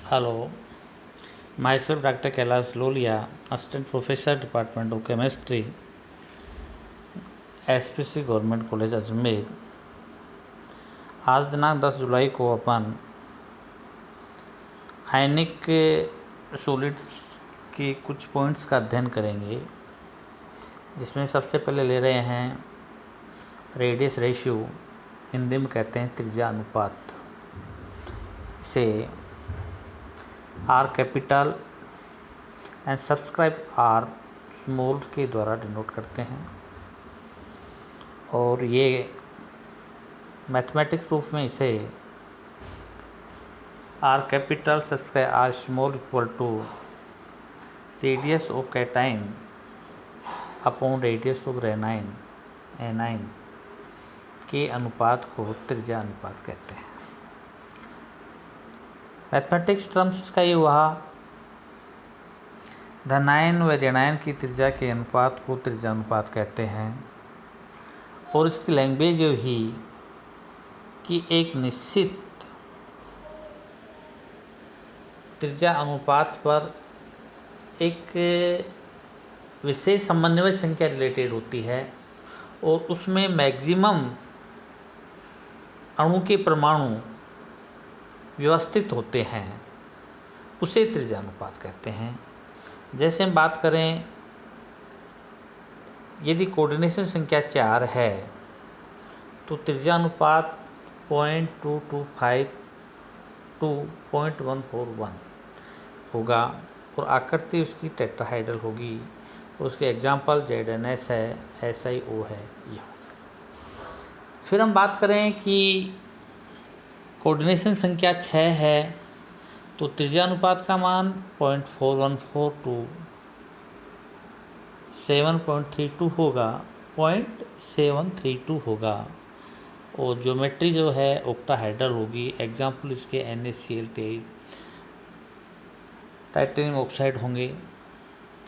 Hello, myself Dr. Kailash Lolia, Assistant Professor, Department of Chemistry, SPC government college Ajmer. आज दिनांक 10 जुलाई को अपन आयनिक solids के कुछ पॉइंट्स का अध्ययन करेंगे, जिसमें सबसे पहले ले रहे हैं रेडियस रेशियो, हिंदी में कहते हैं त्रिज्या अनुपात। इसे R capital and subscribe R small के द्वारा डिनोट करते हैं, और ये मैथमेटिक्स प्रूफ में इसे R capital subscribe R small equal to radius of cation upon radius of रेनाइन एनाइन के अनुपात को त्रिज्या अनुपात कहते हैं। मैथमेटिक्स टर्म्स इसका ये हुआ, धनायन व ऋणायन की त्रिज्या के अनुपात को त्रिज्या अनुपात कहते हैं, और इसकी लैंग्वेज ये ही कि एक निश्चित त्रिज्या अनुपात पर एक विशेष समन्वय संख्या रिलेटेड होती है, और उसमें मैक्सिमम अणु के परमाणु व्यवस्थित होते हैं, उसे त्रिज्या अनुपात कहते हैं। जैसे हम बात करें, यदि कोऑर्डिनेशन संख्या 4 है तो त्रिज्या अनुपात 0.225 to 0.141 होगा, और आकृति उसकी टेट्राहाइड्रल होगी, और उसके एग्जाम्पल ZnS है, SiO है। यह फिर हम बात करें कि कोऑर्डिनेशन संख्या 6 है तो त्रिज्या अनुपात का मान 0.414 to 7.32 होगा, 0.732 होगा, और ज्योमेट्री जो है ऑक्टाहाइड्रल होगी। एग्जाम्पल इसके NaCl टाइटेनियम ऑक्साइड होंगे,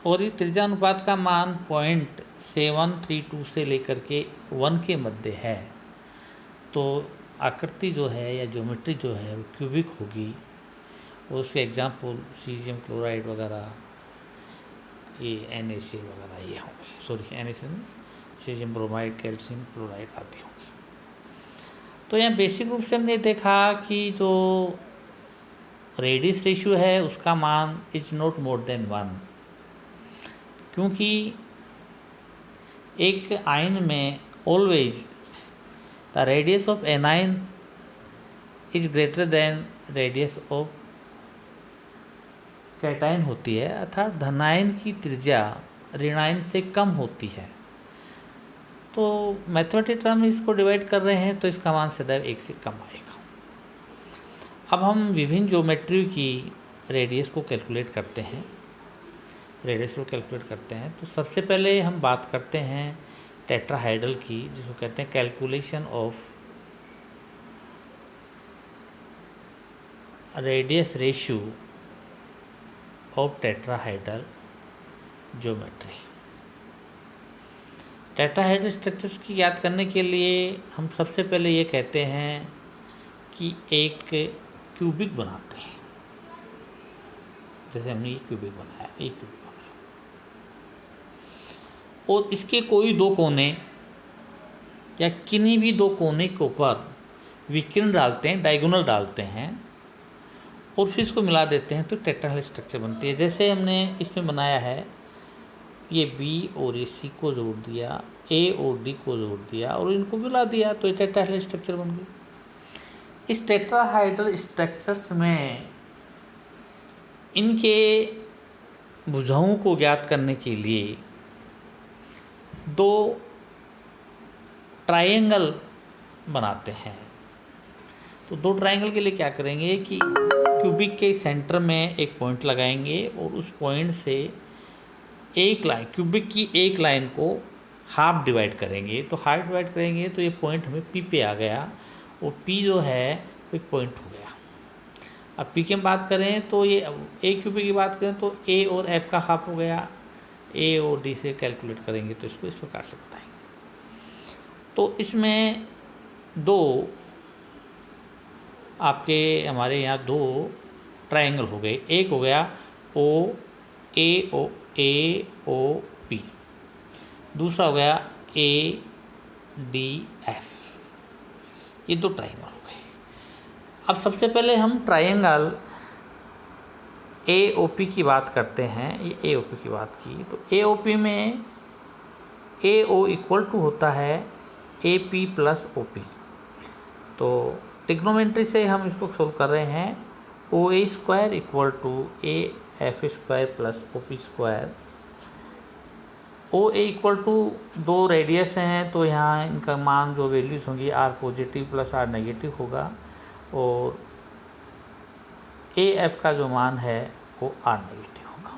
और ये त्रिज्या अनुपात का मान 0.732 से लेकर के 1 के मध्य है, तो आकृति जो है या ज्योमेट्री जो है वो क्यूबिक होगी, और उसके एग्जाम्पल सीजियम क्लोराइड वगैरह, ये NaCl वगैरह ये होंगे, NaCl caesium bromide, calcium chloride आदि होंगे। तो यहाँ बेसिक रूप से हमने देखा कि जो रेडियस रेशियो है उसका मान इज नॉट मोर देन 1, क्योंकि एक आयन में always the radius of anion is greater than radius of cation होती है, अर्थात धनायन की त्रिज्या ऋणायन से कम होती है। तो मैथमेटिक टर्म इसको डिवाइड कर रहे हैं तो इसका मान सदैव 1 से कम आएगा। अब हम विभिन्न ज्योमेट्री की रेडियस को कैलकुलेट करते हैं, तो सबसे पहले हम बात करते हैं टेट्राहाइड्रल की, जिसको कहते हैं calculation of radius ratio of tetrahedral geometry. Tetrahedral structures की याद करने के लिए हम सबसे पहले ये कहते हैं कि एक क्यूबिक बनाते हैं। जैसे हमने ये क्यूबिक बनाया, और इसके कोई दो कोने या किन्हीं भी दो कोने के ऊपर विकिरण डालते हैं, डायगोनल डालते हैं, और फिर इसको मिला देते हैं तो टेट्राहाइड्रल स्ट्रक्चर बनती है। जैसे हमने इसमें बनाया है, ये B और ये C को जोड़ दिया, A और D को जोड़ दिया, और इनको मिला दिया तो ये टेट्राहाइड्रल स्ट्रक्चर बन गई। इस टेट्राहाइड्रल स्ट्रक्चर्स में इनके भुजाओं को ज्ञात करने के लिए दो ट्रायंगल बनाते हैं। तो दो ट्रायंगल के लिए क्या करेंगे कि क्यूबिक के सेंटर में एक पॉइंट लगाएंगे, और उस पॉइंट से एक लाइन, क्यूबिक की एक लाइन को हाफ डिवाइड करेंगे। तो हाफ डिवाइड करेंगे तो ये पॉइंट हमें P पे आ गया, और P जो है वो एक पॉइंट हो गया। अब P की हम बात करें तो ये A क्यूबिक की बात करें तो A और F का हाफ हो गया। A और D से कैलकुलेट करेंगे तो इसको इस प्रकार से बताएंगे। तो इसमें दो आपके हमारे यहाँ दो ट्रायंगल हो गए। एक हो गया ए ओ पी, दूसरा हो गया ए डी एफ। ये दो ट्रायंगल हो गए। अब सबसे पहले हम ट्रायंगल ए ओ पी की बात करते हैं। ये ए ओ पी की बात की तो ए ओ पी में ए ओ इक्वल टू होता है A P plus O P. तो ट्रिग्नोमेट्री से हम इसको सोल्व कर रहे हैं। O A square equal to A F square plus O P square. O A equal to दो रेडियस हैं तो यहाँ इनका मान जो वैल्यूज होंगी R positive plus R negative होगा, और ए एफ का जो मान है वो आर नेगेटिव होगा।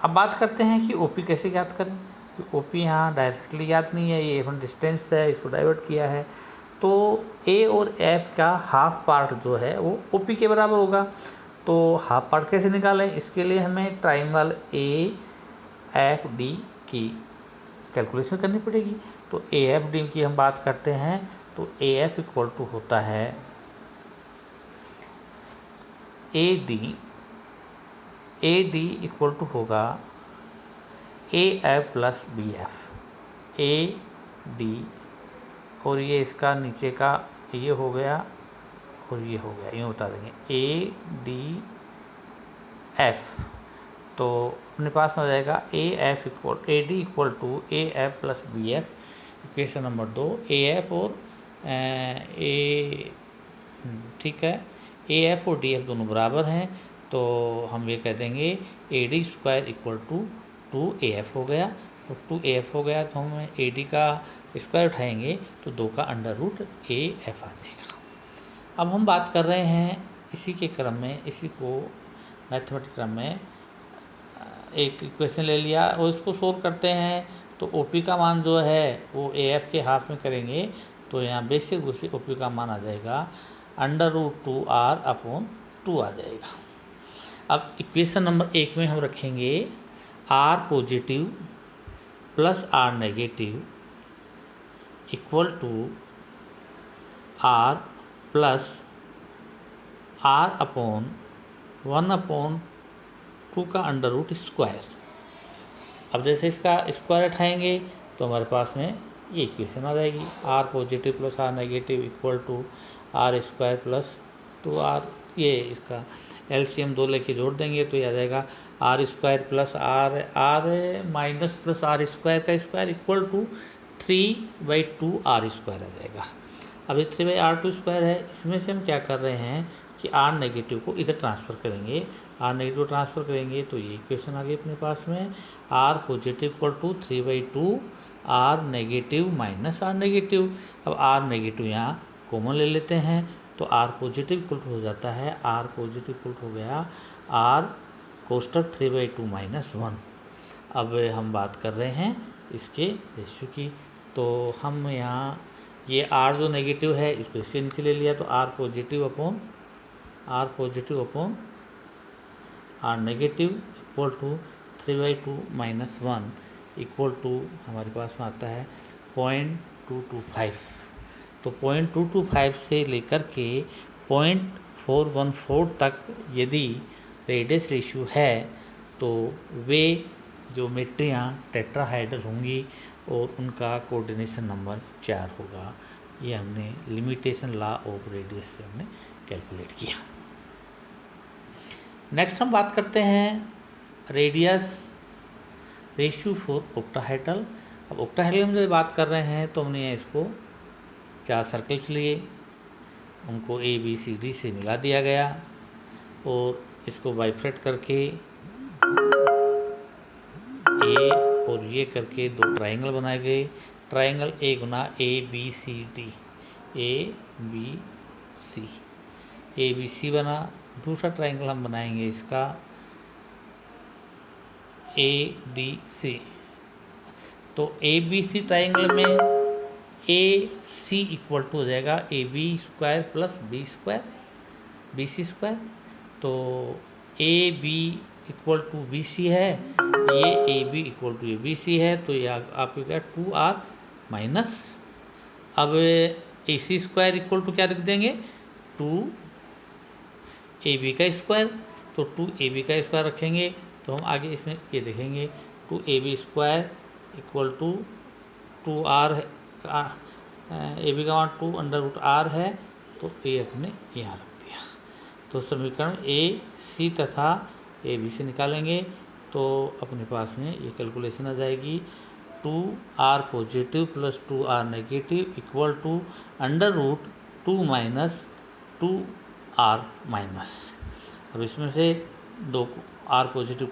अब बात करते हैं कि ओ पी कैसे ज्ञात करें। ओ पी यहाँ डायरेक्टली ज्ञात नहीं है, ये अपन डिस्टेंस है, इसको डाइवर्ट किया है। तो ए और एफ का हाफ पार्ट जो है वो ओ पी के बराबर होगा। तो हाफ पार्ट कैसे निकालें, इसके लिए हमें ट्राइंगल ए एफ डी की कैलकुलेशन करनी पड़ेगी। तो ए एफ डी की हम बात करते हैं तो ए एफ इक्वल टू होता है ए डी इक्वल टू होगा A F plus B F. A D और ये इसका नीचे का ये हो गया और ये हो गया, यूँ बता देंगे ए डी एफ। तो अपने पास में हो जाएगा A D equal to A F plus B F. Equation number 2 A F और ए, ठीक है, ए एफ और डी एफ दोनों बराबर हैं। तो हम ये कह देंगे A D square equal to 2 A F हो गया। तो 2 ए एफ हो गया तो हम ए डी का स्क्वायर उठाएंगे तो 2 का अंडर रूट ए एफ आ जाएगा। अब हम बात कर रहे हैं इसी के क्रम में, इसी को मैथमेटिक क्रम में एक इक्वेशन ले लिया और इसको सोल्व करते हैं। तो ओ पी का मान जो है वो ए एफ के हाफ में करेंगे तो यहाँ बेसिक रूप से ओ पी का मान आ जाएगा अंडर रूट 2 आर अपॉन 2 आ जाएगा। अब इक्वेशन नंबर 1 में हम रखेंगे R positive plus R negative equal to R plus R upon 1/2 का अंडर रूट स्क्वायर। अब जैसे इसका स्क्वायर उठाएंगे तो हमारे पास में ये इक्वेशन आ जाएगी R positive plus R negative equal to R square plus 2r। ये इसका एलसीएम 2 लेके जोड़ देंगे तो ये आ जाएगा R square plus R minus plus R square का square equal to 3/2 R square आ जाएगा। अब ये 3/r2 स्क्वायर है, इसमें से हम क्या कर रहे हैं कि आर नेगेटिव को इधर ट्रांसफ़र करेंगे। आर नेगेटिव ट्रांसफ़र करेंगे तो ये इक्वेशन आ गई अपने पास में R positive equal to 3/2 R negative minus R negative. अब आर नेगेटिव यहाँ कॉमन ले लेते हैं तो आर पॉजिटिव इक्वल टू हो जाता है आर पॉजिटिव इक्वल टू हो गया आर कोष्टक 3/2 माइनस 1। अब हम बात कर रहे हैं इसके रेशियो की। तो हम यहाँ ये आर जो नेगेटिव है इसको इससे नीचे ले लिया तो R positive upon R negative equal to 3/2 minus 1 equal to हमारे पास में आता है 0.225। तो 0.225 से लेकर के 0.414 तक यदि रेडियस रेशियो है तो वे ज्योमेट्रियाँ टेट्राहाइड्रल होंगी और उनका कोऑर्डिनेशन नंबर 4 होगा। ये हमने लिमिटेशन लॉ ऑफ रेडियस से हमने कैलकुलेट किया। नेक्स्ट हम बात करते हैं रेडियस रेशियो फॉर ऑक्टाहेड्रल। अब ऑक्टाहेड्रल में जब बात कर रहे हैं तो हमने इसको 4 सर्कल्स लिए, उनको ए बी सी डी से मिला दिया गया और इसको बाइफ्रेट करके ए और ये करके 2 ट्रायंगल बनाए गए। ट्रायंगल ए गुना A B C D, A B C बना। दूसरा ट्रायंगल हम बनाएंगे इसका ए डी सी। तो ए बी सी ट्रायंगल में ए सी इक्वल टू हो जाएगा A B square plus B C square. तो A B equal to B C है, ये A B equal to A B C है, तो ये आपको क्या 2r माइनस। अब A C square equal to क्या लिख देंगे 2 ए बी का स्क्वायर, तो 2ab का स्क्वायर रखेंगे तो हम आगे इसमें ये देखेंगे 2ab square equal to 2r A B का मान 2√r है, तो ए अपने यहाँ रख दिया। तो समीकरण ए सी तथा ए बी से निकालेंगे तो अपने पास में ये कैलकुलेशन आ जाएगी 2r positive plus 2r negative equal to √2 minus 2r minus. अब इसमें से 2r पॉजिटिव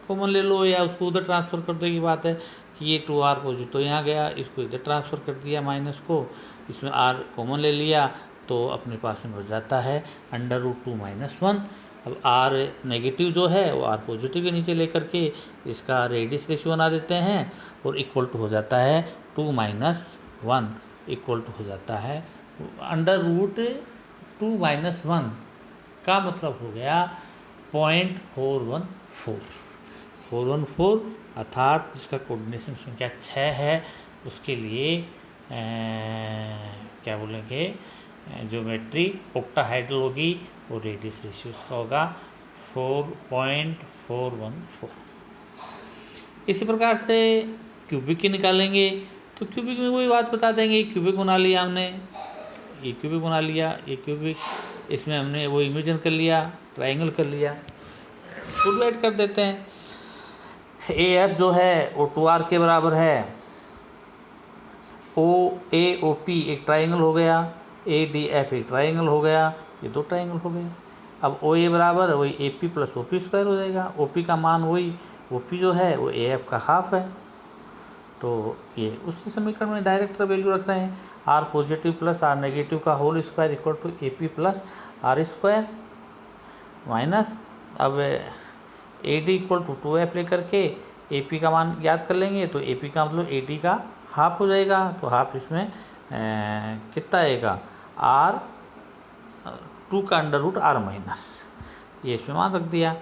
कॉमन ले लो या उसको उधर ट्रांसफ़र कर दो की बात है कि ये 2r पॉजिटिव तो यहाँ गया, इसको इधर ट्रांसफ़र कर दिया माइनस को, इसमें r कॉमन ले लिया तो अपने पास में बच जाता है √2 माइनस 1। अब r नेगेटिव जो है वो r पॉजिटिव के नीचे लेकर के इसका रेडियस रेशियो बना देते हैं और इक्वल टू हो जाता है 2 माइनस 1 इक्वल टू हो जाता है √2 माइनस 1 का मतलब हो गया 0.414 अर्थात जिसका कोऑर्डिनेशन संख्या 6 है उसके लिए क्या बोलेंगे ज्योमेट्री ऑक्टाहेड्रल होगी और रेडियस रेशियो उसका होगा 4.414। इसी प्रकार से क्यूबिक की निकालेंगे तो क्यूबिक में वही बात बता देंगे, क्यूबिक बना लिया हमने, ये क्यूबिक बना लिया, ये क्यूबिक, इसमें हमने वो इमेजिन कर लिया, ट्रायंगल कर लिया, तो डिवाइड कर देते हैं। ए एफ जो है वो 2r के बराबर है, ओ ए ओ पी एक ट्रायंगल हो गया, ए डी एफ एक ट्रायंगल हो गया, ये 2 ट्रायंगल हो गए। अब ओ ए बराबर वही A P plus O P square हो जाएगा, ओ पी का मान वही ओ पी जो है वो ए एफ का हाफ है, तो ये उसी समीकरण में डायरेक्ट वैल्यू रख रहे हैं, R positive plus R negative का whole square equal to A P plus R square minus, अब A D equal to 2f लेकर के ए पी का मान याद कर लेंगे तो ए पी का मतलब ए डी का हाफ हो जाएगा, तो हाफ इसमें कितना आएगा r 2 का √r माइनस, ये इसमें मान रख दिया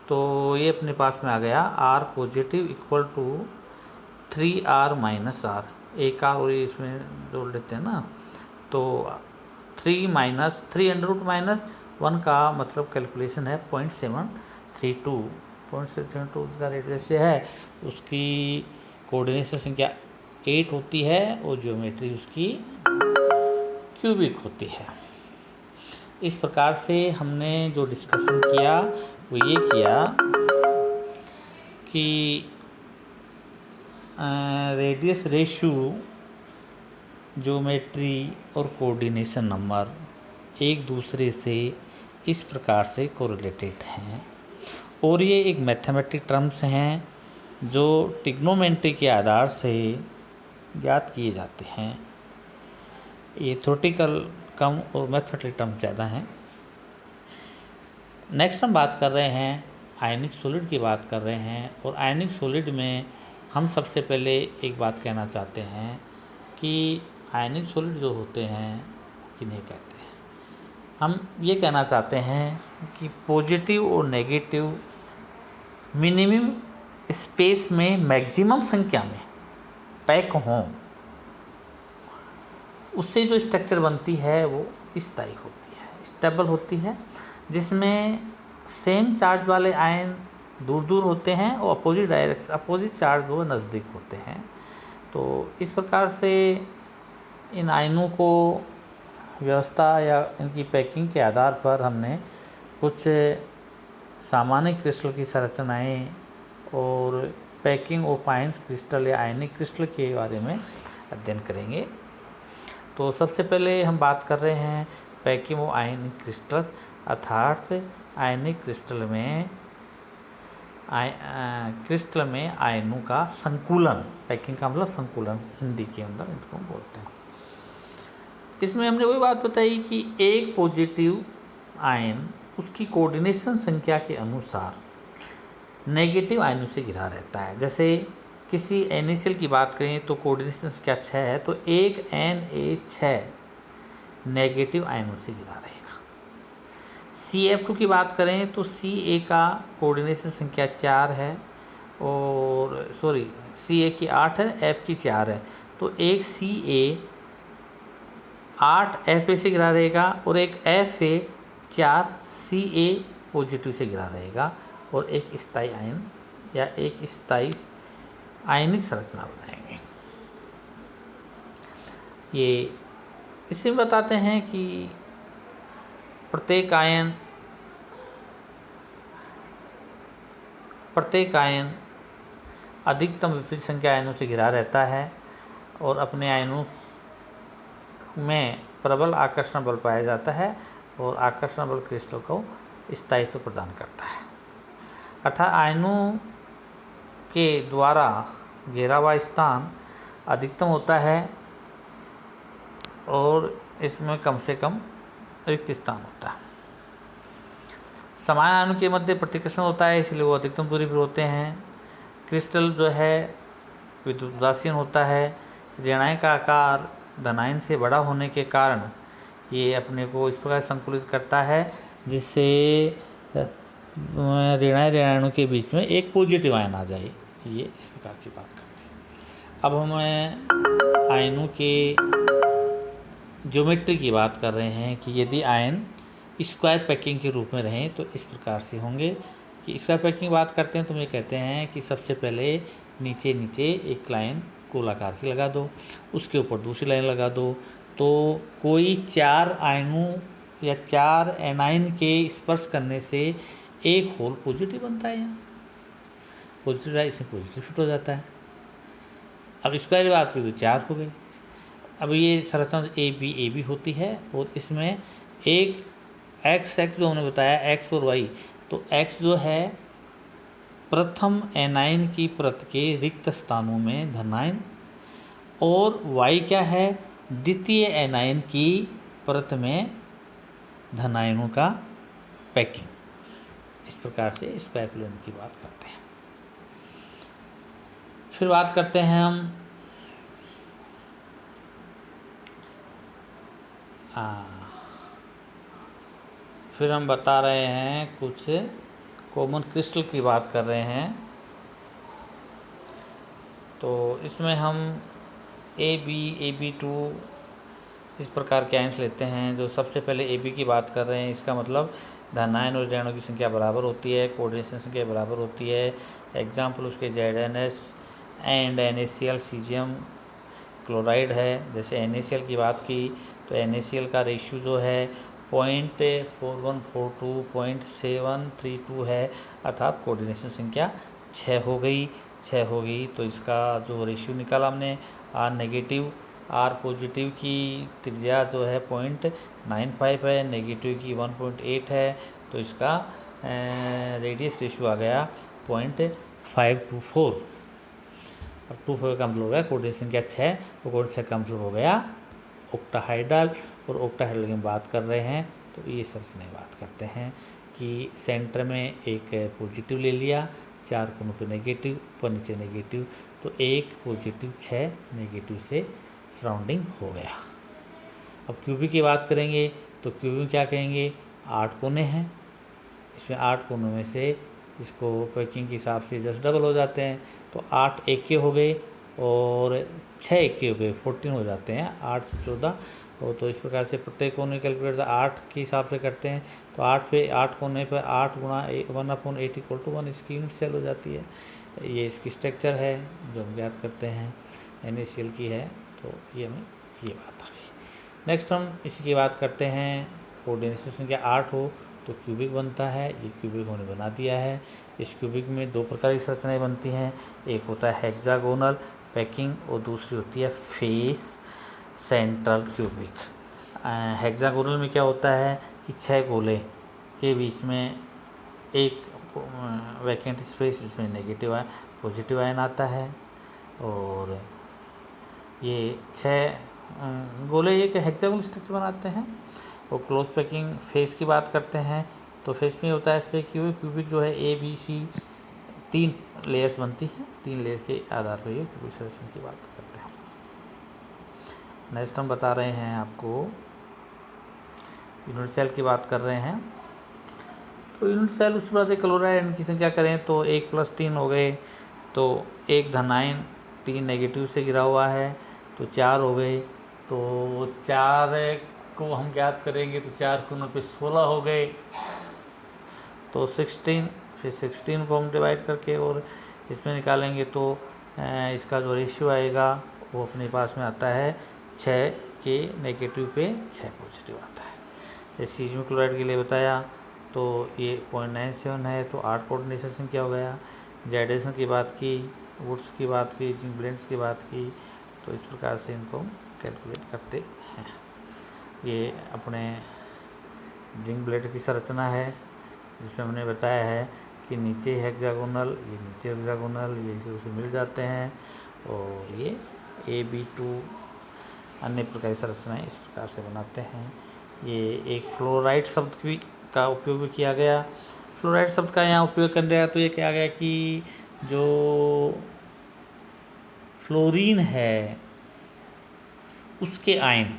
तो ये अपने पास में आ गया r positive equal to 3r minus r, एक r और इसमें जोड़ लेते हैं ना, तो 3 माइनस 3 माइनस 1 का मतलब कैलकुलेशन है 0.732 उसका रेडियस है, उसकी कोऑर्डिनेशन संख्या 8 होती है और ज्योमेट्री उसकी क्यूबिक होती है। इस प्रकार से हमने जो डिस्कशन किया वो ये किया कि रेडियस रेशियो, ज्योमेट्री और कोऑर्डिनेशन नंबर एक दूसरे से इस प्रकार से कोरिलेटेड हैं और ये एक मैथमेटिक टर्म्स हैं जो ट्रिग्नोमेट्री के आधार से ज्ञात किए जाते हैं। ये थ्योरेटिकल कम और मैथमेटिक टर्म्स ज़्यादा हैं। नेक्स्ट हम बात कर रहे हैं आयनिक सॉलिड की बात कर रहे हैं, और आयनिक सॉलिड में हम सबसे पहले एक बात कहना चाहते हैं कि आयनिक सॉलिड जो होते हैं किन्हें कहते हैं। हम ये कहना चाहते हैं कि पॉजिटिव और नेगेटिव मिनिमम स्पेस में मैक्सिमम संख्या में पैक हों, उससे जो स्ट्रक्चर बनती है वो स्थायी होती है, स्टेबल होती है, जिसमें सेम चार्ज वाले आयन दूर दूर होते हैं और अपोजिट चार्ज वो नज़दीक होते हैं। तो इस प्रकार से इन आयनों को व्यवस्था या इनकी पैकिंग के आधार पर हमने कुछ सामान्य क्रिस्टल की संरचनाएं और पैकिंग ऑफ आयन्स क्रिस्टल या आयनिक क्रिस्टल के बारे में अध्ययन करेंगे। तो सबसे पहले हम बात कर रहे हैं पैकिंग ऑफ आयनिक क्रिस्टल, अर्थात आयनिक क्रिस्टल में आयनों का संकुलन, पैकिंग का मतलब संकुलन हिंदी के अंदर इसको बोलते हैं। इसमें हमने वही बात बताई कि एक पॉजिटिव आयन उसकी कोऑर्डिनेशन संख्या के अनुसार नेगेटिव आयनों से घिरा रहता है। जैसे किसी NaCl की बात करें तो कोऑर्डिनेशन संख्या 6 है, तो एक Na6 नेगेटिव आयनों से घिरा रहेगा। CF2 की बात करें तो Ca का कोऑर्डिनेशन संख्या 4 है, और Ca की 8 है, F की 4 है, तो एक Ca 8 Fa से घिरा रहेगा और एक Fa 4 Ca पॉजिटिव से घिरा रहेगा और एक स्थायी आयन या एक स्थायी आयनिक संरचना बनाएंगे। ये इसे बताते हैं कि प्रत्येक आयन अधिकतम विपरीत संख्या आयनों से घिरा रहता है और अपने आयनों में प्रबल आकर्षण बल पाया जाता है और आकर्षण बल क्रिस्टल को स्थायित्व प्रदान करता है। अर्थात आयनों के द्वारा घेरा हुआ स्थान अधिकतम होता है और इसमें कम से कम रिक्त स्थान होता है। समान आयनों के मध्य प्रतिकर्षण होता है, इसलिए वो अधिकतम दूरी पर होते हैं। क्रिस्टल जो है विद्युत उदासीन होता है। ऋणायन का आकार धनायन से बड़ा होने के कारण ये अपने को इस प्रकार संकुलित करता है जिससे ऋणायनों के बीच में एक पॉजिटिव आयन आ जाए। ये इस प्रकार की बात करते हैं। अब हम आयनों के ज्योमेट्री की बात कर रहे हैं कि यदि आयन स्क्वायर पैकिंग के रूप में रहें तो इस प्रकार से होंगे कि स्क्वायर पैकिंग बात करते हैं तो ये कहते हैं कि सबसे पहले नीचे एक लाइन गोलाकार की लगा दो, उसके ऊपर दूसरी लाइन लगा दो, तो कोई 4 आयनों या 4 एनायन के स्पर्श करने से एक होल पॉजिटिव बनता है। यहाँ पॉजिटिव रहा, इसमें पॉजिटिव फिट हो जाता है। अब स्क्वायर बात की तो 4 हो गई। अब ये संरचना ए बी होती है और इसमें एक एक्स जो हमने बताया एक्स और वाई, तो एक्स जो है प्रथम एनायन की परत के रिक्त स्थानों में धनायन और वाई क्या है द्वितीय एनायन की परत में धनायनों का पैकिंग। इस प्रकार से स्क्वायर प्लेन की बात करते हैं। फिर बात करते हैं हम फिर हम बता रहे हैं कुछ कॉमन क्रिस्टल की बात कर रहे हैं। तो इसमें हम AB2 इस प्रकार के आयन्स लेते हैं। जो सबसे पहले AB की बात कर रहे हैं, इसका मतलब धनायन और ऋणायनों की संख्या बराबर होती है, कोऑर्डिनेशन संख्या बराबर होती है। एग्जाम्पल उसके ZnS and NaCl caesium chloride है। जैसे NaCl की बात की तो NaCl का रेशियो जो है 0.4142 0.732 है, अर्थात कोऑर्डिनेशन संख्या 6 हो गई। तो इसका जो रेशियो निकाला हमने R नेगेटिव R पॉजिटिव की त्रिज्या जो है 0.95 है, नेगेटिव की 1.8 है, तो इसका रेडियस रेशियो आ गया 0.524। अब 24 का मतलब हो गया कोऑर्डिनेशन संख्या 6 और कोऑर्डिनेशन का मतलब हो गया ऑक्टाहाइड्रल। और ऑक्टाहाइड्रल की बात कर रहे हैं तो ये सबसे नहीं बात करते हैं कि सेंटर में एक पॉजिटिव ले लिया, 4 कोनों पे नेगेटिव, ऊपर नीचे नेगेटिव, तो एक पॉजिटिव 6 नेगेटिव से सराउंडिंग हो गया। अब क्यूबिक की बात करेंगे तो क्यूबिक क्या कहेंगे 8 कोने हैं। इसमें 8 कोनों में से इसको पैकिंग के हिसाब से जस्ट डबल हो जाते हैं, तो 8 एके हो गए और 6 एके हो गए, 14 हो जाते हैं, 8 से 14। और तो इस प्रकार से प्रत्येक कोने कैलकुलेट 8 के हिसाब से करते हैं, तो 8 कोने पर 8 गुणा 1/8 = 1 इसकी यूनिट सेल हो जाती है। ये इसकी स्ट्रक्चर है जो हम याद करते हैं NaCl की है। तो ये हमें ये बात आ गई। नेक्स्ट हम इसी की बात करते हैं। कोऑर्डिनेशन संख्या 8 हो तो क्यूबिक बनता है, ये क्यूबिक होने बना दिया है। इस क्यूबिक में 2 प्रकार की संरचनाएं बनती हैं, एक होता है हेक्सागोनल पैकिंग और दूसरी होती है फेस सेंट्रल क्यूबिक। हेक्सागोनल में क्या होता है कि 6 गोले के बीच में एक वैकेंट स्पेस, इसमें नेगेटिव पॉजिटिव आयन आता है और ये 6 गोले एक हेक्सागोनल स्ट्रक्चर बनाते हैं। और क्लोज पैकिंग फेस की बात करते हैं तो फेस में होता है इस पर क्यूबिक जो है ABC 3 लेयर्स बनती हैं, 3 लेयर के आधार पर ये क्यूबिक संरचना की बात करते हैं। नेक्स्ट हम बता रहे हैं आपको यूनिट सेल की बात कर रहे हैं। तो यूनिट सेल उसके बाद क्लोराइड की संख्या करें तो 1 + 3 हो गए, तो 1 धनायन 3 नेगेटिव से गिरा हुआ है तो 4 हो गए। तो 4 को हम ज्ञात करेंगे तो 4 कोनों पे 16 हो गए तो 16, फिर 16 को हम डिवाइड करके और इसमें निकालेंगे तो इसका जो रेशियो आएगा वो अपने पास में आता है 6 के नेगेटिव पे 6 पॉजिटिव आता है। जैसे सीजियम क्लोराइड के लिए बताया तो ये 0.97 है, तो 8 कोऑर्डिनेशन क्या हो गया। जेडेसन की बात की, वुड्स की बात की, जिंक ब्लेंड्स की बात की, तो इस प्रकार से इनको कैलकुलेट करते हैं। ये अपने जिंक ब्लेड की संरचना है जिसमें हमने बताया है कि नीचे हेक्सागोनल, ये नीचे हेक्सागोनल, ये उसे मिल जाते हैं, और ये AB2 अन्य प्रकार की संरचनाएँ इस प्रकार से बनाते हैं। ये एक फ्लोराइड शब्द भी का उपयोग भी किया गया। फ्लोराइड शब्द का यहाँ उपयोग कर दिया तो ये क्या गया कि जो फ्लोरीन है उसके आयन,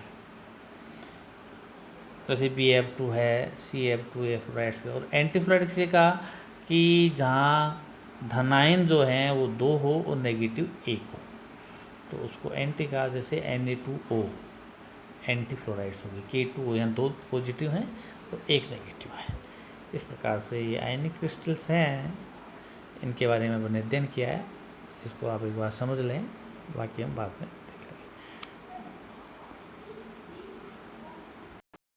जैसे BF2 है, CF2 है फ्लोराइड्स के, और एंटीफ्लोराइड से कहा कि जहाँ धनायन जो हैं वो 2 हो और नेगेटिव 1 हो, तो उसको एंटी कहा। जैसे Na2O एंटी फ्लोराइड्स होगी, K2O यहाँ 2 पॉजिटिव हैं और 1 नेगेटिव है। इस प्रकार से ये आयनिक क्रिस्टल्स हैं, इनके बारे में मैंने अध्ययन किया है। इसको आप एक बार समझ लें, बाकी हम बाद में